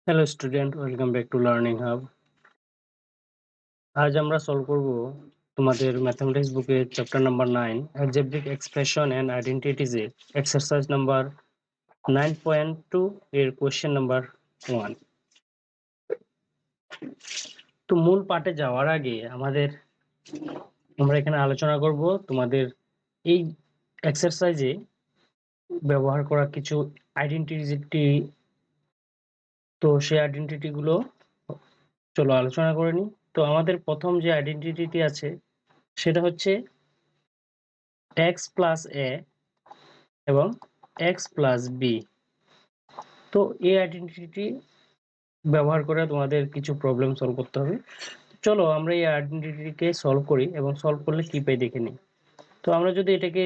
Hello student, welcome back to learning hub. আজ আমরা solve করব তোমাদের ম্যাথমেটিক্স বুকের chapter number 9 algebraic expression and identities এর এক্সারসাইজ নাম্বার 9.2 এর কোশ্চেন নাম্বার 1। তো মূল পাঠে যাওয়ার আগে আমরা এখানে আলোচনা করব তোমাদের এই এক্সারসাইজে ব্যবহার করা কিছু আইডেন্টিটি। তো সেই আইডেন্টিটি গুলো চলো আলোচনা করে নিই। তো আমাদের প্রথম যে আইডেন্টিটি আছে সেটা হচ্ছে x প্লাস এ এবং x প্লাস বি। তো এই আইডেন্টিটি ব্যবহার করে তোমাদের কিছু প্রবলেম সলভ করতে হবে। চলো আমরা এই আইডেন্টিটিকে সলভ করি এবং সলভ করলে কি পাই দেখে নিই। তো আমরা যদি এটাকে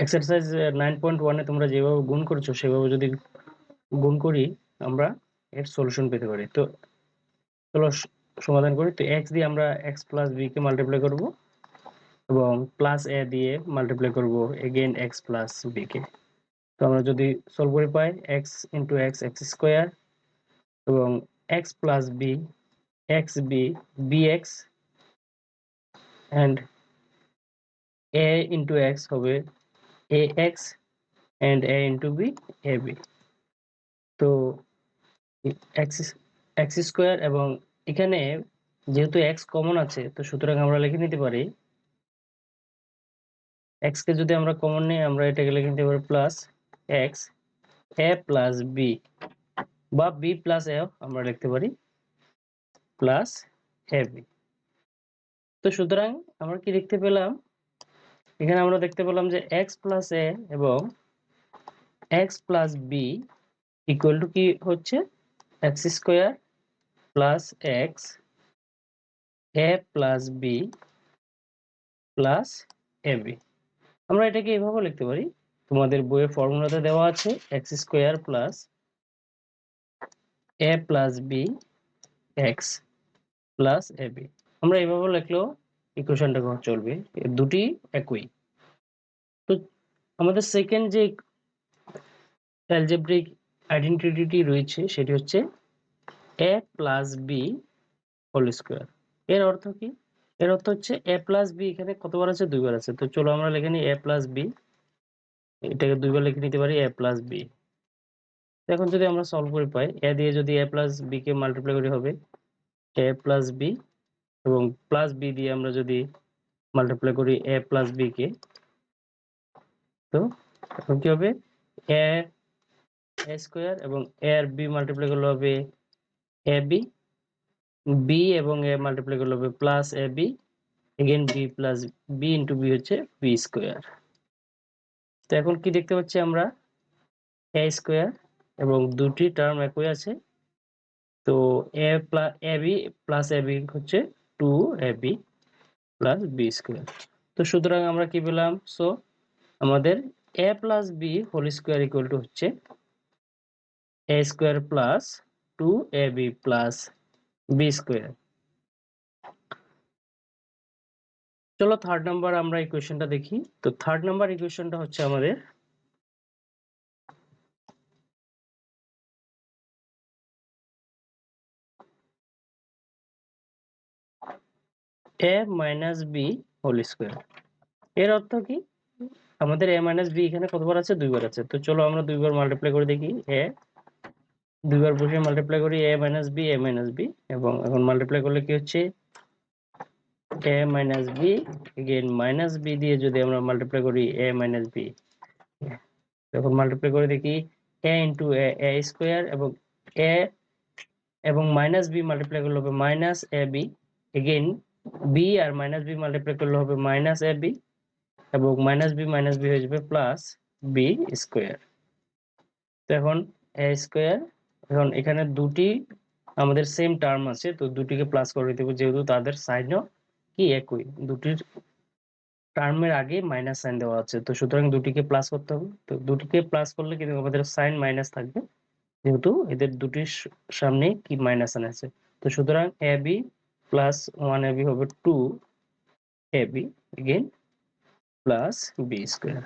এক্সারসাইজ 9.1 এ তোমরা যেভাবে গুণ করেছো সেভাবে যদি গুণ করি আমরা এর সলিউশন পেতে পারি। তো চলো সমাধান করি। তো x দিয়ে আমরা x প্লাস বি কে মাল্টিপ্লাই করব এবং প্লাস এ দিয়ে মাল্টিপ্লাই করব এগেইন x প্লাস বি কে। তো আমরা যদি সলভ করে পাই x into X X square এবং x plus B X B B X and A into X হবে A X and A into B A B. তো এক্স এক্স স্কোয়ার এবং এখানে যেহেতু এক্স কমন আছে তো সুতরাং আমরা লিখে নিতে পারি এক্স কে যদি আমরা কমন নিই আমরা এটাকে লিখে নিতে পারি plus x a plus B বা বি প্লাস এ আমরা লিখতে পারি প্লাস এ বি। তো সুতরাং আমরা কি দেখতে পেলাম, এখানে আমরা দেখতে পেলাম যে x প্লাস এ এবং x plus B equal to কি হচ্ছে x square plus x a plus b plus A b. আমরা এটাকে এভাবে লিখতে পারি, তোমাদের বইয়ের ফর্মুলাতে দেওয়া আছে এক্স স্কোয়ার প্লাস এ প্লাস বি এক্স প্লাস এ বি। আমরা এভাবে লিখলেও ইকুয়েশনটা চলবে, দুটি একই। তো আমাদের সেকেন্ড যে অ্যালজেব্রিক আইডেন্টিটি রয়েছে সেটি হচ্ছে এ প্লাস বি হোল স্কোয়ার। এর অর্থ কি? এর অর্থ হচ্ছে এ প্লাস বি এখানে কতবার আছে? দুইবার আছে। তো চলো আমরা লিখে নিই এ প্লাস বি, এটাকে দুইবার লিখে নিতে পারি এ প্লাস বি। এখন যদি আমরা সলভ করে পাই এ দিয়ে যদি এ প্লাস বি কে মাল্টিপ্লাই করি হবে এ প্লাস বি এবং প্লাস বি দিয়ে আমরা যদি মাল্টিপ্লাই করি এ প্লাস বি কে, তো এখন কি হবে এ স্কোয়ার এবং এ আর বি মাল্টিপ্লাই করলে হবে এ বি, বি এবং এ মাল্টিপ্লাই করলে হবে প্লাস এ B again B plus B into B হচ্ছে বি স্কোয়ার। তো এখন কি দেখতে পাচ্ছি আমরা এ স্কোয়ার এবং দুটি টার্ম একই আছে। তো A plus A B plus A B হচ্ছে two A B plus B square. তো সুতরাং আমরা কি পেলাম? সো আমাদের A plus B whole square equal to হচ্ছে A square plus two A B plus B square. চলো থার্ড নাম্বার আমরা ইকুয়েশনটা দেখি। তো থার্ড নাম্বার ইকুয়েশনটা হচ্ছে আমাদের A minus B whole square. এর অর্থ কি? আমাদের এ মাইনাস বি এখানে কতবার আছে? দুইবার আছে। তো চলো আমরা দুইবার মাল্টিপ্লাই করে দেখি। এ দুইবার বসে মাল্টিপ্লাই করি A minus B A minus B এবং এখন মাল্টিপ্লাই করলে কি হচ্ছে A minus B again minus B দিয়ে যদি আমরা মাল্টিপ্লাই করি এ মাইনাস বি, তখন মাল্টিপ্লাই করে দেখি এ ইন্টু এ স্কোয়ার এবং এ এবং মাইনাস বি মাল্টিপ্লাই করলে হবে মাইনাস এ বি এগেইন বি আর মাইনাস বি মাল্টিপ্লাই করলে হবে মাইনাস এ বি এবং মাইনাস বি হয়ে যাবে প্লাস বি স্কোয়ার। তো এখন এ স্কোয়ার, এখন এখানে দুটি আমাদের সেম টার্ম আছে তো দুটিকে প্লাস করে দেবো যেহেতু তাদের সাইনও কি একই, দুটির টার্মের আগে মাইনাস সাইন দেওয়া আছে তো সুতরাং দুটিকে প্লাস করতে হবে। তো দুটিকে প্লাস করলে কিন্তু আমাদের সাইন মাইনাস থাকবে যেহেতু এদের দুটির সামনে কি মাইনাস সাইন আছে। তো সুতরাং A B plus one A B হবে two A B again plus B square.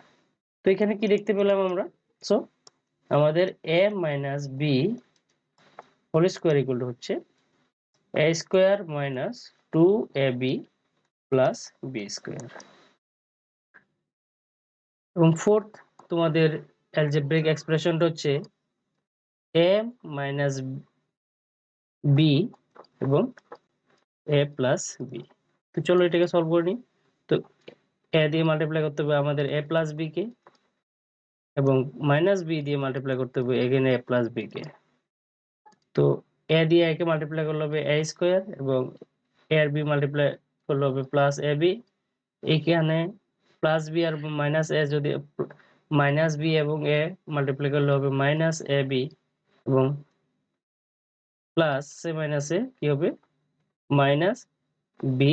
তো এখানে কি দেখতে পেলাম আমরা? সো আমাদের A minus B whole square equal to হচ্ছে A square minus 2ab plus B square. এবং ফোর্থ তোমাদের অ্যালজেব্রিক এক্সপ্রেশনটা হচ্ছে এ মাইনাস বি এবং এ প্লাস বি। তো চলো এটাকে সলভ করে নিই। তো এ দিয়ে মাল্টিপ্লাই করতে হবে আমাদের এ প্লাস বি কে, এবং মাইনাস বি দিয়ে মাল্টিপ্লাই করতে হবে এগেন এ প্লাস বি কে। তো এ দিয়ে একে মাল্টিপ্লাই করলে হবে এ স্কোয়ার, এবং এ আর বি মাল্টিপ্লাই করলে হবে প্লাস এ বি। এইখানে প্লাস বি আর মাইনাস এ, যদি মাইনাস বি এবং এ মাল্টিপ্লাই করলে হবে মাইনাস এ বি, এবং প্লাস সে মাইনাসে কি হবে মাইনাস বি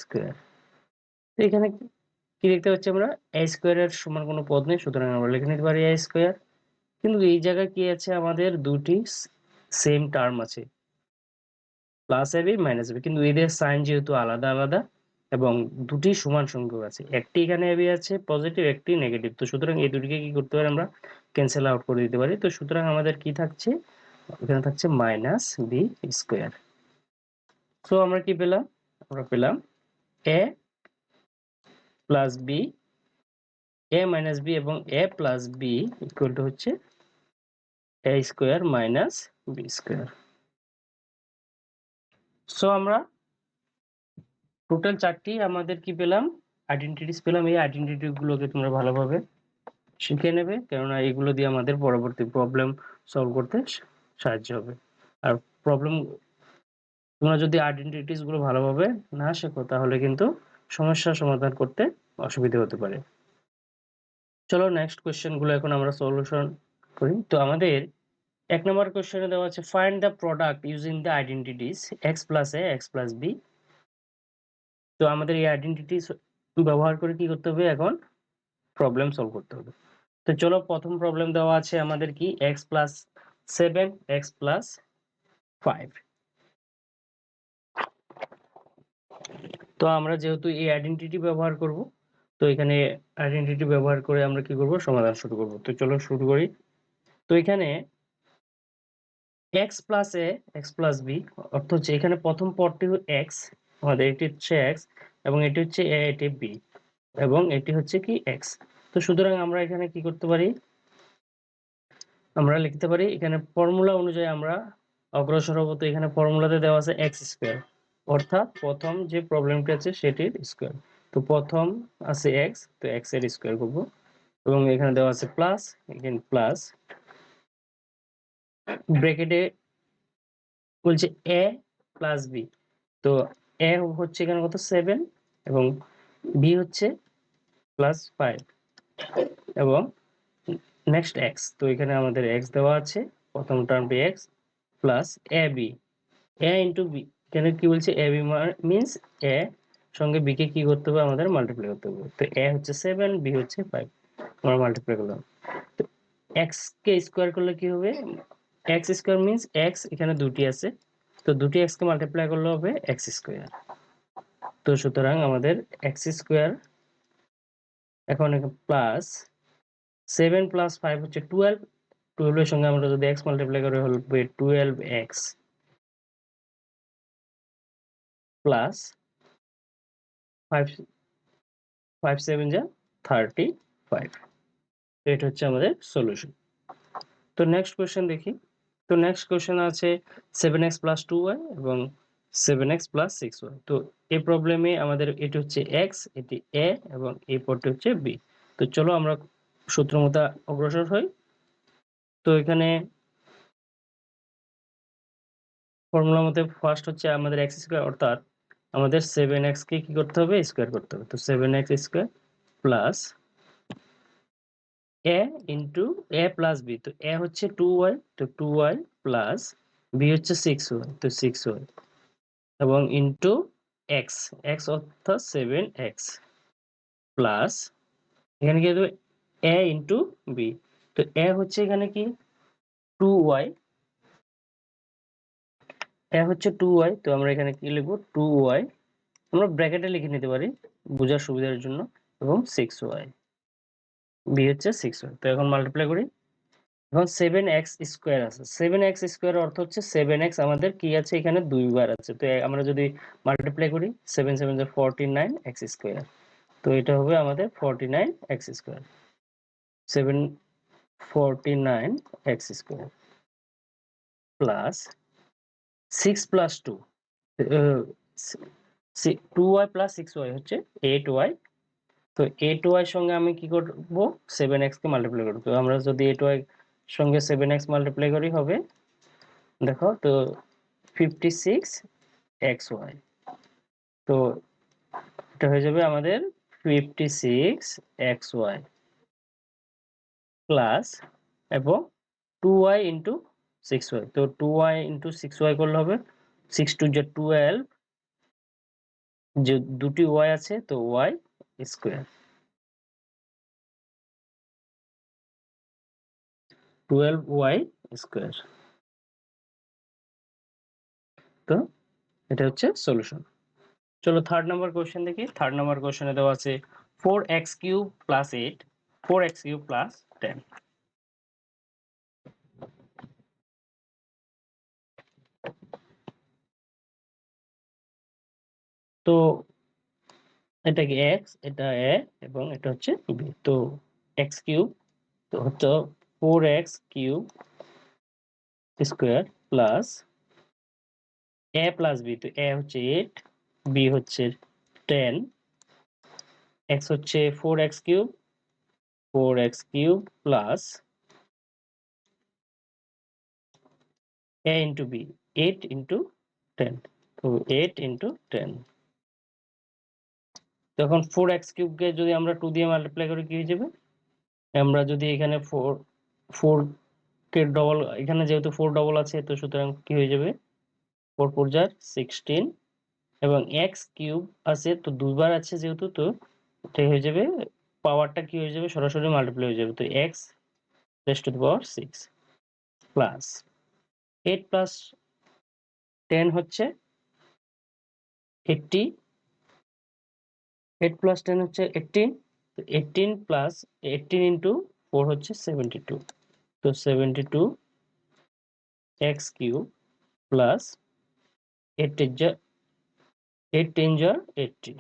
স্কোয়ার। এখানে কি দেখতে পাচ্ছি আমরা, এ স্কোয়ারের সমান কোনো পদ নেই, সুতরাং আমরা লিখে নিতে পারি এ স্কোয়ার। কিন্তু এই জায়গায় কি আছে, আমাদের দুটি সেম টার্ম আছে, প্লাস এবি মাইনাস এবি, কিন্তু এদের সাইন যেহেতু আলাদা আলাদা এবং দুটি সমান সংখ্যক আছে, একটি এখানে এবি আছে পজিটিভ, একটি নেগেটিভ, তো সুতরাং এই দুটিকে কি করতে পারি আমরা ক্যান্সেল আউট করে দিতে পারি। তো সুতরাং আমাদের কি থাকছে, এখানে থাকছে মাইনাস বি স্কোয়ার। তো আমরা কি পেলাম, আমরা পেলাম A plus B, A minus B এবং A plus B equal to হচ্ছে A square minus B square. So আমরা টোটাল চারটি আমাদের কি পেলাম, আইডেন্টিটিস পেলাম। এই আইডেন্টিটি গুলোকে তোমরা ভালোভাবে শিখে নেবে, কেননা এগুলো দিয়ে আমাদের পরবর্তী প্রবলেম সলভ করতে সাহায্য হবে। আর প্রবলেম তোমরা যদি আইডেন্টিটিস গুলো ভালোভাবে না শেখো, তাহলে কিন্তু সমস্যার সমাধান করতে অসুবিধা হতে পারে। চলো নেক্সট কোয়েশ্চেন গুলো এখন আমরা সলিউশন করি। তো আমাদের 1 নম্বর কোয়েশ্চেনে দেওয়া আছে find the product using the identities x plus a x plus b। তো আমাদের এই আইডেন্টিটিস ব্যবহার করে কি করতে হবে, এখন প্রবলেম সলভ করতে হবে। তো চলো প্রথম প্রবলেম দেওয়া আছে আমাদের কি x প্লাস 7 x প্লাস 5। তো আমরা যেহেতু এই আইডেন্টিটি ব্যবহার করব, তো এখানে আইডেন্টিটি ব্যবহার করে আমরা কি করব, সমাধান শুরু করব। তো চলো শুরু করি। তো এখানে x plus a x plus b অর্থ হচ্ছে এখানে প্রথম পদটি x, আমাদের এটি হচ্ছে x, এবং এটি হচ্ছে a, এটি b, এবং এটি হচ্ছে কি x। তো সুতরাং আমরা এখানে কি করতে পারি, আমরা লিখতে পারি এখানে ফর্মুলা অনুযায়ী আমরা অগ্রসর হব। তো এখানে ফর্মুলাতে দেওয়া আছে এক্স স্কোয়ার, অর্থাৎ প্রথম যে প্রবলেমটি আছে সেটির স্কোয়ার। তো প্রথম আছে এক্স, তো এক্স এর স্কোয়ার করব, এবং এখানে দেওয়া আছে প্লাস, এখানে প্লাস ব্র্যাকেটে বলছে এ প্লাস বি। তো এ হচ্ছে এখানে কত 7, এবং বি হচ্ছে প্লাস 5, এবং নেক্সট এক্স। তো এখানে আমাদের এক্স দেওয়া আছে, প্রথম টার্মটি x plus A B, A into B. এখানে কি বলছে, এ বি মিনস এ সঙ্গে বি কে কি করতে হবে, আমাদের মাল্টিপ্লাই করতে হবে। তো এ হচ্ছে 7, বি হচ্ছে 5, আমরা মাল্টিপ্লাই করলাম। তো এক্স কে স্কোয়ার করলে কি হবে, এক্স স্কোয়ার মিনস এক্স এখানে দুটি আছে, তো দুটি এক্স কে মাল্টিপ্লাই করলে হবে এক্স স্কোয়ার। তো সুতরাং আমাদের এক্স স্কোয়ার, এখন প্লাস 7 প্লাস 5 হচ্ছে 12, 12 এর সঙ্গে আমরা যদি এক্স মাল্টিপ্লাই করি হবে 12x প্লাস 5, 5 7 যা 35। এটা হচ্ছে আমাদের সলিউশন। তো নেক্সট কোয়েশ্চেন দেখি। তো নেক্সট কোয়েশ্চেন আছে 7x প্লাস 2y এবং 7x প্লাস 6y। তো এই প্রবলেমে আমাদের এটি হচ্ছে x, এটি a, এবং এই পদটি হচ্ছে b। তো চলো আমরা সূত্র মতো অগ্রসর হই। তো এখানে ফর্মুলা মতে ফার্স্ট হচ্ছে আমাদের x স্কয়ার, অর্থাৎ আমাদের 7x কে কি করতে হবে, স্কয়ার করতে হবে। তো 7x square plus a into a plus b। তো a হচ্ছে 2y, তো 2y প্লাস b হচ্ছে 6y, তো 6y, এবং ইন্টু x, x অর্থাৎ 7x প্লাস এখানে কি হবে a ইন্টু b। তো a হচ্ছে এখানে কি 2y, a হচ্ছে 2y, তো আমরা এখানে কি লিখবো 2y, আমরা ব্র্যাকেটে লিখে নিতে পারি বোঝার সুবিধার জন্য, এবং 6y, b হচ্ছে 6y। তো এখন মাল্টিপ্লাই করি, এখন 7x স্কয়ার আছে, 7x স্কয়ার অর্থ হচ্ছে 7x আমাদের কি আছে এখানে দুইবার আছে, তো আমরা যদি মাল্টিপ্লাই করি 7 7 49x স্কয়ার, তো এটা হবে আমাদের 49x square, 749x square plus 6 plus 2, 2y plus 6y হচ্ছে 8y, তো 8y সঙ্গে আমি কি করব 7x কে মাল্টিপ্লাই করব, তো আমরা যদি 8y সঙ্গে 7x মাল্টিপ্লাই করি হবে দেখো তো 56xy, তো এটা হয়ে যাবে আমাদের 56xy প্লাস এবং 2y ইন্টু 6y, তো 2y ইন্টু 6y করলে হবে 6 2 যা 12, যে দুটি y আছে তো y স্কয়ার, 12y স্কয়ার। তো এটা হচ্ছে সলিউশন। চলো থার্ড নাম্বার কোশ্চেন দেখি। থার্ড নাম্বার কোশ্চেনে দেওয়া আছে 4x cube plus 8, 4x cube plus 10। তো এটা কি x, এটা a এবং এটা হচ্ছে b, তো x কিউব তো হচ্ছে 4x cube square plus a plus b, তো a হচ্ছে 8, b হচ্ছে 10, x হচ্ছে 4x cube, 4x cube plus a into b, 8 into 10, তো 8 ইন্টু 10, তখন 4x কিউবকে যদি আমরা 2 দিয়ে মাল্টিপ্লাই করি কি হয়ে যাবে, আমরা যদি এখানে 4 কে ডবল, এখানে যেহেতু 4 ডবল আছে তো সুতরাং কি হয়ে যাবে 4 4 যার 16, এবং x কিউব আছে তো দুইবার আছে যেহেতু, তো এটা হয়ে যাবে পাওয়ারটা কি হয়ে যাবে সরাসরি মাল্টিপ্লাই হয়ে যাবে, তো x raise to the power 6 plus 8 plus 10 হচ্ছে 80, 8 প্লাস 10 হচ্ছে 18, তো 18 প্লাস 18 ইন্টু 4 হচ্ছে 72, তো 72 x কিউব প্লাস 8 যা 8 10 যা 80।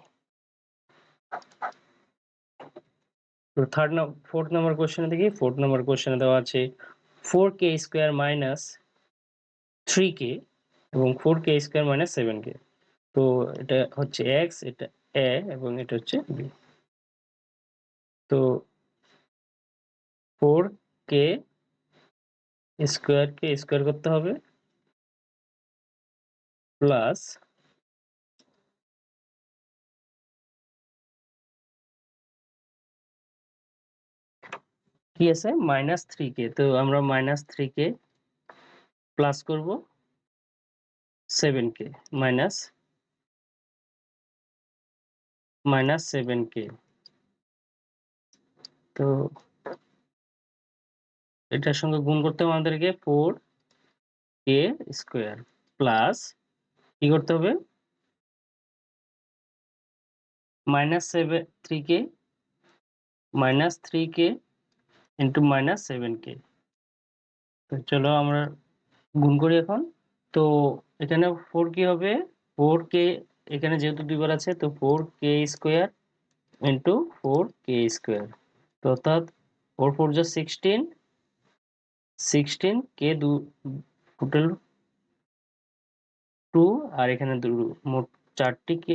তো ফোর্থ নাম্বার কোশ্চেনে দেখি। ফোর্থ নাম্বার কোশ্চেনে দেওয়া আছে 4k স্কয়ার মাইনাস 3k এবং 4k স্কয়ার মাইনাস 7k, তো এটা হচ্ছে x, এটা a এবং এটা হচ্ছে b, তো 4k স্কয়ার কে স্কয়ার করতে হবে প্লাস কি আছে মাইনাস 3k, তো আমরা মাইনাস 3k প্লাস করব 7k মাইনাস 7k, তো এটার সঙ্গে গুণ করতে হবে আমাদেরকে 4k স্কয়ার প্লাস কি করতে হবে -3k ইন্টু -7k, তো চলো আমরা গুণ করি এখন। তো এখানে 4 কি হবে 4k, এখানে যেহেতু দুইবার আছে তো 4k square into 4k square, তো অর্থাৎ 4 4 যা 16, 16k টোটাল 2, আর এখানে মোট 4টি k,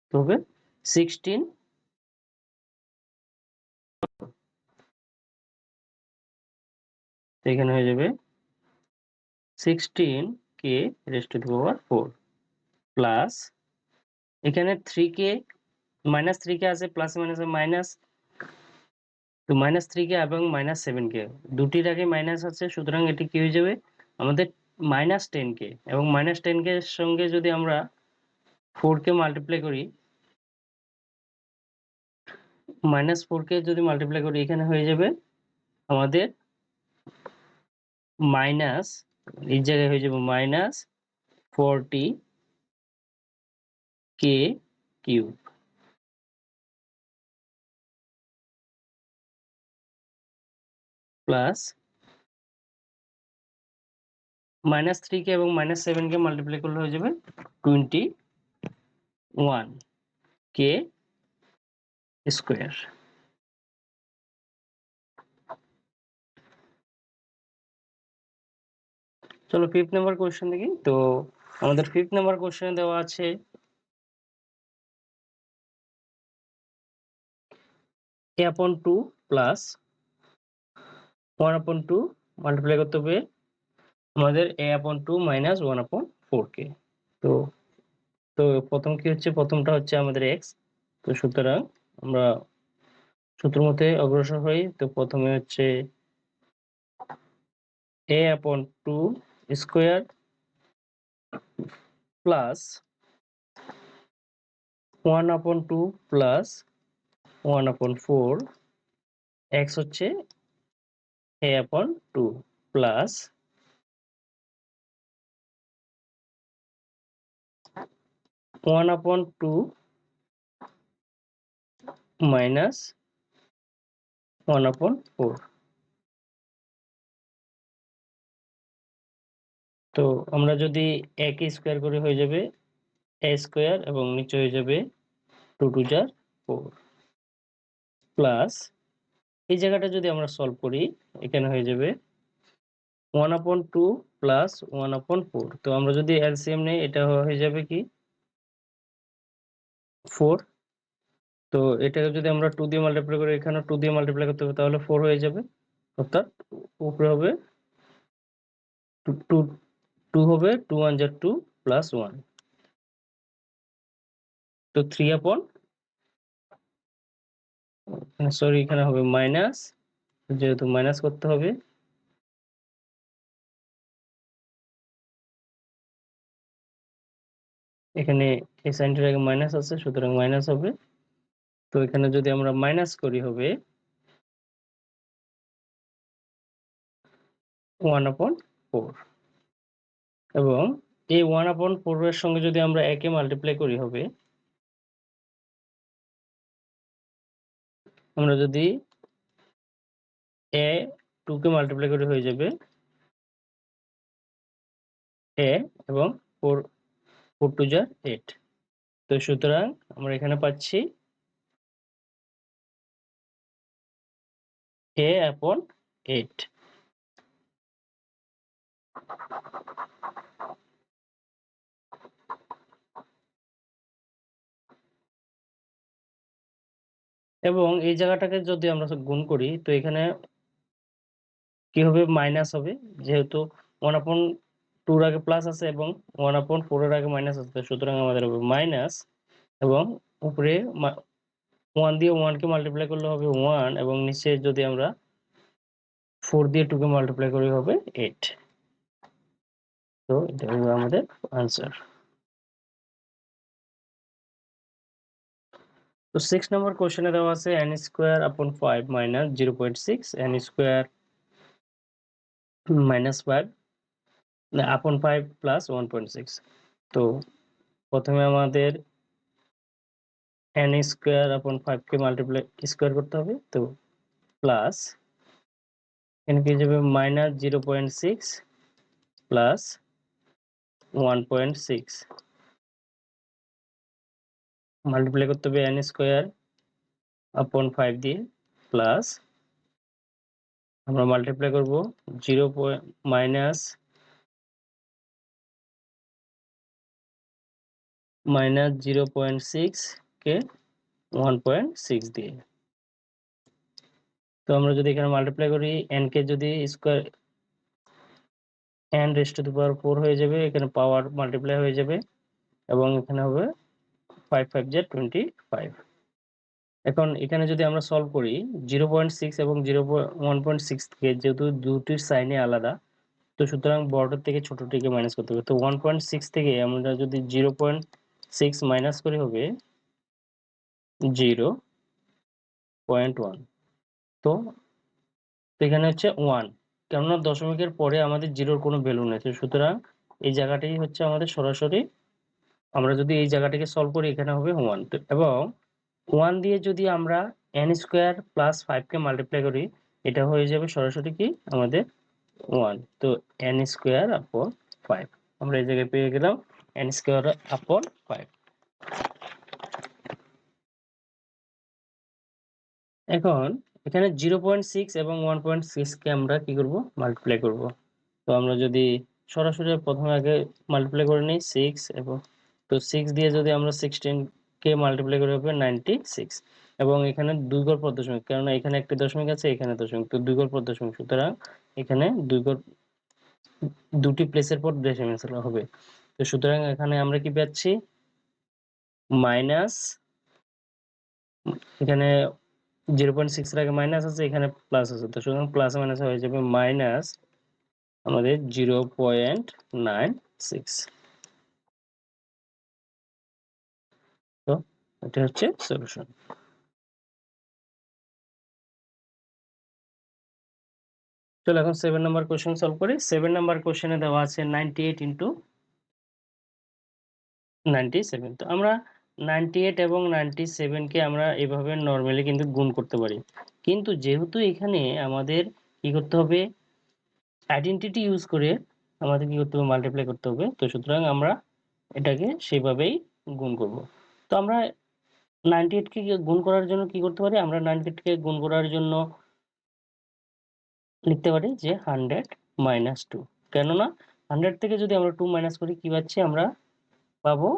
তো হবে 16, তো এখানে হয়ে যাবে 16k raise to the power 4 plus এখানে 3k মাইনাস 3k আছে প্লাস মাইনাসে মাইনাস, তো -3k এবং -7k দুটির আগে মাইনাস আছে, সুতরাং এটি কি হয়ে যাবে আমাদের -10k, এবং -10k এর সঙ্গে যদি আমরা 4k মাল্টিপ্লাই করি, -4k যদি মাল্টিপ্লাই করি এখানে হয়ে যাবে আমাদের মাইনাস, এই জায়গায় হয়ে যাবে -40k কিউব প্লাস -3 কে এবং -7 কে মাল্টিপ্লাই করলে হয়ে যাবে 21 কে স্কয়ার। চলো 5th নাম্বার কোশ্চেন দেখি। তো আমাদের 5th নাম্বার কোশ্চেনে দেওয়া আছে a/2 প্লাস 1/2 মাল্টিপ্লাই করতে হবে আমাদের a/2 মাইনাস 1/4 কে। তো তো প্রথম কি হচ্ছে, প্রথমটা হচ্ছে আমাদের x। তো সুতরাং আমরা সূত্র মতে অগ্রসর হই। তো প্রথমে হচ্ছে a/2 square plus 1/2 plus 1/4 x হচ্ছে a/2 প্লাস 1/2 মাইনাস 1/4। তো আমরা যদি a কে স্কয়ার করি হয়ে যাবে a স্কয়ার এবং নিচে হয়ে যাবে 2 2 যা 4 প্লাস এই জায়গাটা যদি আমরা সলভ করি এখানে হয়ে যাবে 1/2 প্লাস 1/4। তো আমরা যদি এলসিএম নেই এটা হয়ে যাবে কি 4। তো এটাকে যদি আমরা 2 দিয়ে মাল্টিপ্লাই করি, এখানে 2 দিয়ে মাল্টিপ্লাই করতে হবে, তাহলে 4 হয়ে যাবে। অর্থাৎ উপরে হবে 2 হবে 2 1 যা 2 প্লাস 1। তো 3 সরি এখানে হবে মাইনাস, যেহেতু মাইনাস করতে হবে এখানে এই সাইনটার আগে মাইনাস আছে, সুতরাং মাইনাস হবে। তো এখানে যদি আমরা মাইনাস করি হবে 1/4 এবং এই 1/4 এর সঙ্গে যদি আমরা একে মাল্টিপ্লাই করি হবে, আমরা যদি a2 কে মাল্টিপ্লাই করি হয়ে যাবে a এবং 4 4 2 যা 8। তো সুতরাং আমরা এখানে পাচ্ছি a/8। এবং এই জায়গাটাকে যদি আমরা গুণ করি তো এখানে কি হবে, মাইনাস হবে। যেহেতু 1/2 এর আগে প্লাস আছে এবং 1/4 এর আগে মাইনাস আছে, সুতরাং আমাদের হবে মাইনাস এবং উপরে 1 দিয়ে 1 কে মাল্টিপ্লাই করলে হবে 1 এবং নিচে যদি আমরা 4 দিয়ে 2 কে মাল্টিপ্লাই করি হবে 8। তো এটা হবে আমাদের आंसर। তো 6 নম্বর কোশ্চেনে দেওয়া আছে n স্কয়ার আপন 5 মাইনাস 0.6 n স্কয়ার মাইনাস 5 না আপন 5 প্লাস 1.6। তো প্রথমে আমাদের n স্কয়ার আপন 5 কে মাল্টিপ্লাই স্কয়ার করতে হবে। তো প্লাস এখানে কি যাবে মাইনাস 0.6 প্লাস 1.6 মাল্টিপ্লাই করতে হবে n স্কয়ার আপন 5 দিয়ে প্লাস আমরা মাল্টিপ্লাই করব 0 মাইনাস 0.6 কে 1.6 দিয়ে। তো আমরা যদি এখানে মাল্টিপ্লাই করি n কে যদি square n raised to the power 4 হয়ে যাবে, এখানে পাওয়ার মাল্টিপ্লাই হয়ে যাবে এবং এখানে হবে 5 5 যা 25। এখন এখানে যদি আমরা সলভ করি 0.6 এবং 1.6 থেকে, যেহেতু দুটির সাইনে আলাদা, তো সুতরাং বড়টার থেকে ছোটটিকে মাইনাস করতে হবে। তো 1.6 থেকে আমরা যদি 0.6 মাইনাস করি হবে 0.1। তো এখানে হচ্ছে 1, কেননা দশমিকের পরে আমাদের জিরোর কোনো ভ্যালু নেই। সুতরাং এই জায়গাটাই হচ্ছে আমাদের সরাসরি, আমরা যদি এই জায়গাটাকে সলভ করি এখানে হবে 1। তো এবং 1 দিয়ে যদি আমরা n স্কয়ার প্লাস 5 কে মাল্টিপ্লাই করি, এটা হয়ে যাবে সরাসরি কি আমাদের 1, তো n স্কয়ার আপন 5 আমরা এই জায়গায় পেয়ে গেলাম n স্কয়ার আপন 5। এখন এখানে 0.6 এবং 1.6 কে আমরা কি করব, মাল্টিপ্লাই করব। তো আমরা যদি সরাসরি প্রথমে আগে মাল্টিপ্লাই করে নিই 6 এবং তো 6 দিয়ে যদি আমরা 16 কে মাল্টিপ্লাই করে হবে 96 এবং এখানে 2 ঘর পর দশমিক, কারণ এখানে একটি দশমিক আছে এখানে দশমিক, তো 2 ঘর পর দশমিক, সুতরাং এখানে 2 ঘর দুটি প্লেসের পর ডেসিমেল হবে। তো সুতরাং এখানে আমরা কি পাচ্ছি মাইনাস, এখানে 0.6 এর আগে মাইনাস আছে এখানে প্লাস আছে, তো সুতরাং প্লাস মাইনাস হয়ে যাবে মাইনাস আমাদের 0.96। তো এটা হচ্ছে সলিউশন। চলো এখন 7 নাম্বার কোশ্চেন সলভ করি। 7 নাম্বার কোশ্চেনে দেওয়া আছে 98 ইন্টু 97। তো আমরা 98 এবং 97 কে আমরা এভাবে নরমালি কিন্তু গুণ করতে পারি, কিন্তু যেহেতু এখানে আমাদের কি করতে হবে, আইডেন্টিটি ইউজ করে আমাদের কি করতে হবে, মাল্টিপ্লাই করতে হবে। তো সুতরাং আমরা এটাকে সেভাবেই গুণ করব। তো আমরা 98 কে গুণ করার জন্য কি করতে পারি, আমরা 98 কে গুণ করার জন্য লিখতে পারি যে 100 মাইনাস 2, কেননা 100 থেকে যদি আমরা 2 মাইনাস করি কি পাচ্ছি, আমরা পাবো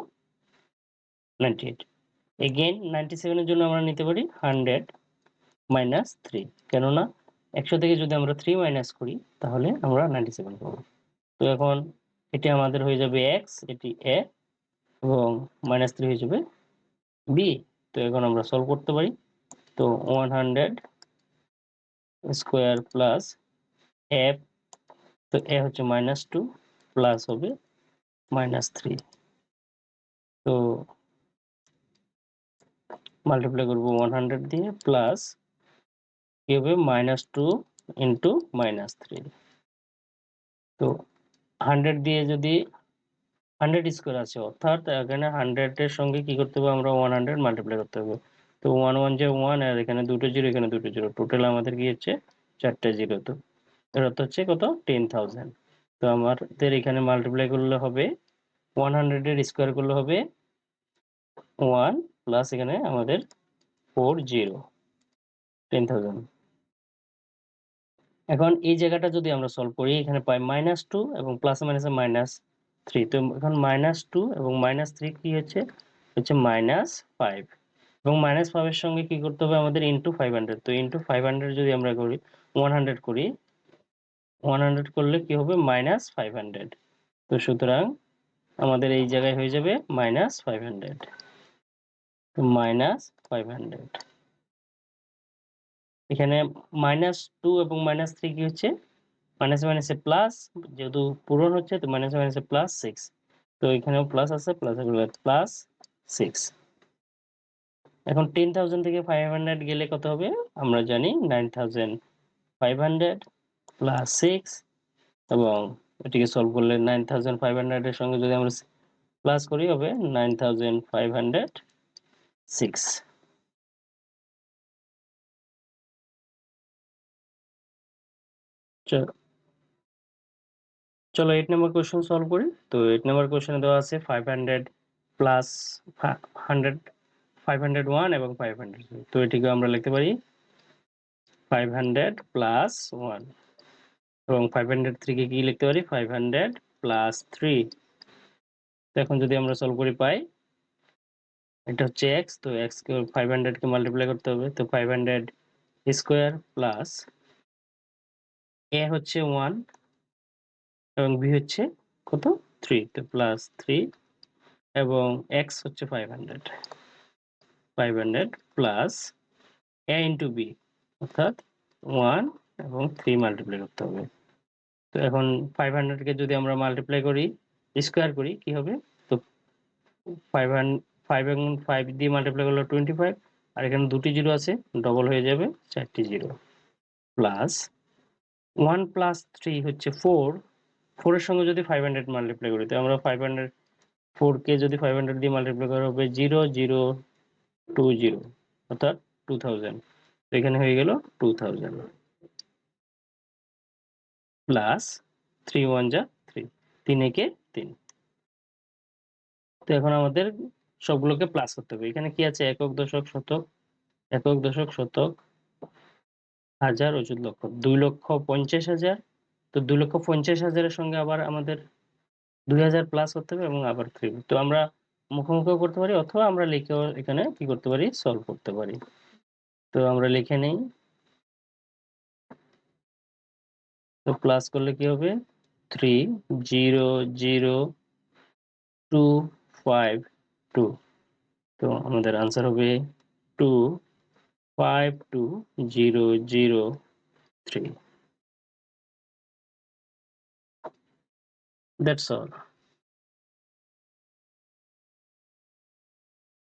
98। এগেইন 97 এর জন্য আমরা নিতে পারি 100 মাইনাস 3, কেননা 100 থেকে যদি আমরা 3 মাইনাস করি তাহলে আমরা 97 পাবো। তো এখন এটি আমাদের হয়ে যাবে x, এটি a এবং মাইনাস 3 হয়ে যাবে b। তো এখন আমরা সলভ করতে পারি। তো 100 স্কোয়ার প্লাস a, তো a হচ্ছে মাইনাস 2 প্লাস হবে মাইনাস 3, তো মাল্টিপ্লাই করবো 100 দিয়ে, প্লাস কি হবে মাইনাস 2 ইন্টু মাইনাস 3। তো 100 দিয়ে যদি 100 স্কোয়ার আছে, অর্থাৎ এখানে 100 এর সঙ্গে কি করতে হবে, আমরা 100 মাল্টিপ্লাই করতে হবে। তো 1 1 যে 1, আর এখানে দুটো জিরো এখানে দুটো জিরো, টোটাল আমাদের কি হচ্ছে 4টে জিরো। তো এর অর্থ হচ্ছে কত, 10,000। তো আমাদের এখানে মাল্টিপ্লাই করলে হবে 100 এর স্কোয়ার করলে হবে 1 প্লাস এখানে আমাদের 4 জিরো, 10,000। এখন এই জায়গাটা যদি আমরা সলভ করি, এখানে পাই মাইনাস 2 এবং প্লাস মাইনাসে মাইনাস 3। তো এখন মাইনাস 2 এবং মাইনাস 3 কি হচ্ছে, হচ্ছে মাইনাস 5 এবং মাইনাস 5 এর সঙ্গে কি করতে হবে আমাদের, ইন্টু 500। তো ইন্টু 500 যদি আমরা করি 100 করি, 100 করলে কি হবে মাইনাস 500। তো সুতরাং আমাদের এই জায়গায় হয়ে যাবে মাইনাস 500, মাইনাস 500। এখানে মাইনাস 2 এবং মাইনাস 3 কি হচ্ছে, মাইনাসে মাইনাসে প্লাস, যেহেতু পূরণ হচ্ছে তো মাইনাসে মাইনাসে প্লাস 6। তো এখানেও প্লাস আছে, প্লাস প্লাস 6। এখন 10,000 থেকে 500 গেলে কত হবে, আমরা জানি 9,500 প্লাস 6, এবং এটিকে সলভ করলে 9,500 এর সঙ্গে যদি আমরা প্লাস করি হবে 9,506। চলো 8 নম্বর কোশ্চেন সলভ করি। তো 8 নম্বর কোশ্চেনে দেওয়া আছে 500 প্লাস 100, 501 এবং 500। তো এটিকে আমরা লিখতে পারি 500 প্লাস 1 এবং 503 কে কি লিখতে পারি, 500 প্লাস 3। তো এখন যদি আমরা সলভ করি পাই, এটা হচ্ছে x, তো x কে 500 কে মাল্টিপ্লাই করতে হবে। তো 500 স্কোয়ার প্লাস a হচ্ছে 1 এবং b হচ্ছে কত, 3, তো প্লাস 3 এবং x হচ্ছে 500 প্লাস a ইন্টু b, অর্থাৎ 1 এবং 3 মাল্টিপ্লাই করতে হবে। তো এখন 500 কে যদি আমরা মাল্টিপ্লাই করি, স্কোয়ার করি কি হবে, তো 5 এবং 5 দিয়ে মাল্টিপ্লাই করলে 25, আর এখানে দুটি জিরো আছে, ডবল হয়ে যাবে 4টি জিরো, প্লাস 1 প্লাস 3 হচ্ছে 4, 4 এর সঙ্গে যদি 500 মাল্টিপ্লাই করি, তো আমরা 4 কে যদি 500 দিয়ে মাল্টিপ্লাই করা হবে 0020, অর্থাৎ 2000। এখানে হয়ে গেল 2000। প্লাস 3 1 যা 3, 3 একে 3। তো এখন আমাদের সবগুলোকে প্লাস করতে হবে। এখানে কি আছে? একক, দশক, শতক, একক, দশক, শতক, হাজার, অযুত, লক্ষ। 2,50,000। তো 2,50,000 এর সঙ্গে আবার আমাদের 2,000 প্লাস করতে হবে এবং আবার 3। তো আমরা মুখোমুখিও করতে পারি অথবা আমরা লিখেও এখানে কি করতে পারি? সলভ করতে পারি। তো আমরা লিখে নেই। তো প্লাস করলে কি হবে? 3,0,0,252। তো আমাদের আনসার হবে 252,003। That's all.